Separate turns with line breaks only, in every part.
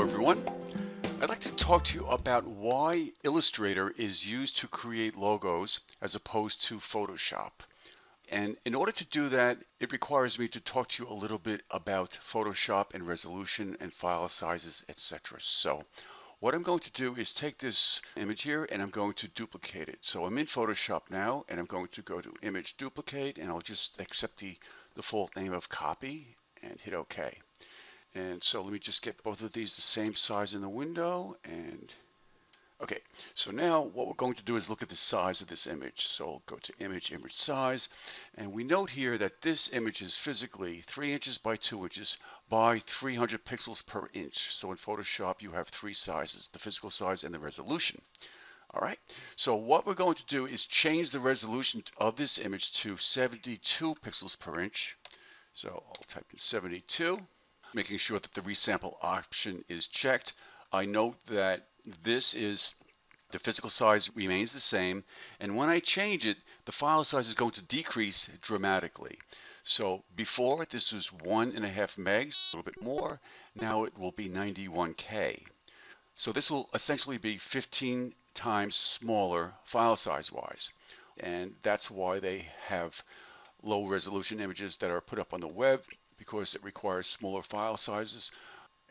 everyone. I'd like to talk to you about why Illustrator is used to create logos as opposed to Photoshop. And in order to do that, it requires me to talk to you a little bit about Photoshop and resolution and file sizes, etc. So what I'm going to do is take this image here and I'm going to duplicate it. So I'm in Photoshop now and I'm going to go to Image Duplicate and I'll just accept the default name of Copy and hit OK. And so let me just get both of these the same size in the window. And okay, so now what we're going to do is look at the size of this image. So I'll go to Image Size, and we note here that this image is physically 3 inches by 2 inches by 300 pixels per inch. So in Photoshop you have three sizes, the physical size and the resolution. All right, so what we're going to do is change the resolution of this image to 72 pixels per inch. So I'll type in 72. Making sure that the resample option is checked. I note that this is the physical size remains the same, and when I change it, the file size is going to decrease dramatically. So before this was 1.5 megs, a little bit more. Now it will be 91K. So this will essentially be 15 times smaller file size wise, and that's why they have low resolution images that are put up on the web, because it requires smaller file sizes.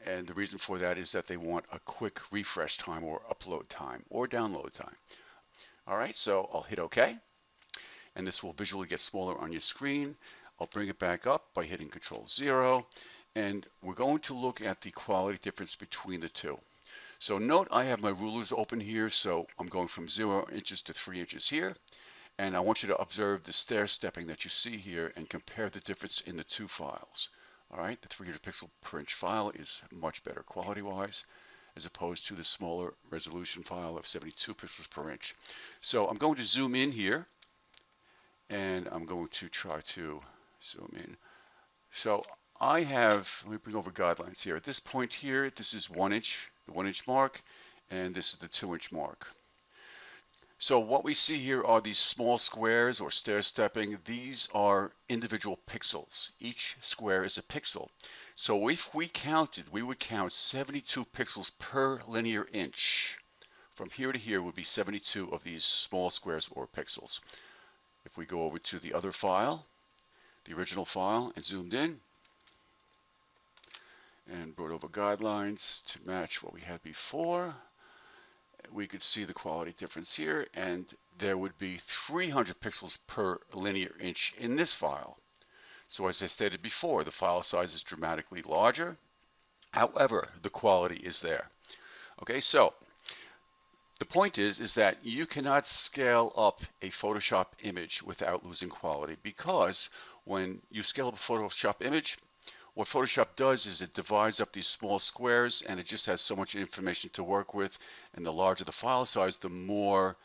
And the reason for that is that they want a quick refresh time or upload time or download time. All right, so I'll hit OK. And this will visually get smaller on your screen. I'll bring it back up by hitting Control 0. And we're going to look at the quality difference between the two. So note I have my rulers open here. So I'm going from 0 inches to 3 inches here. And I want you to observe the stair stepping that you see here and compare the difference in the two files. All right, the 300 pixel per inch file is much better quality wise as opposed to the smaller resolution file of 72 pixels per inch. So I'm going to zoom in here and I'm going to try to zoom in. So I have, let me bring over guidelines here. At this point here, this is 1 inch, the 1 inch mark, and this is the 2 inch mark. So what we see here are these small squares or stair stepping. These are individual pixels. Each square is a pixel. So if we counted, we would count 72 pixels per linear inch. From here to here would be 72 of these small squares or pixels. If we go over to the other file, the original file, and zoomed in, and brought over guidelines to match what we had before, we could see the quality difference here, and there would be 300 pixels per linear inch in this file. So as I stated before, the file size is dramatically larger. However, the quality is there. Okay, so the point is that you cannot scale up a Photoshop image without losing quality, because when you scale up a Photoshop image, what Photoshop does is it divides up these small squares and it just has so much information to work with, and the larger the file size, the more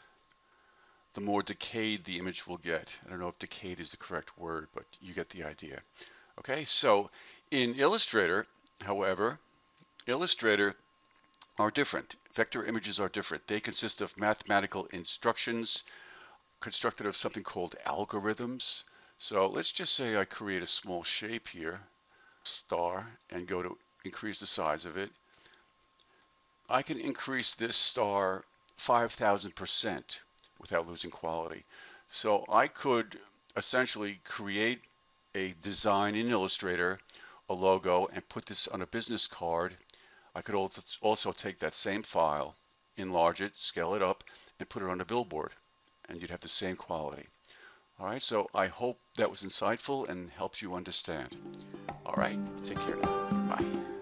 decayed the image will get. I don't know if decayed is the correct word, but you get the idea. Okay, so in Illustrator, however, Illustrator are different. Vector images are different. They consist of mathematical instructions constructed of something called algorithms. So let's just say I create a small shape here, star, and go to increase the size of it. I can increase this star 5,000% without losing quality. So I could essentially create a design in Illustrator, a logo, and put this on a business card. I could also take that same file, enlarge it, scale it up, and put it on a billboard, and you'd have the same quality. All right, so I hope that was insightful and helps you understand. All right, take care now. Bye.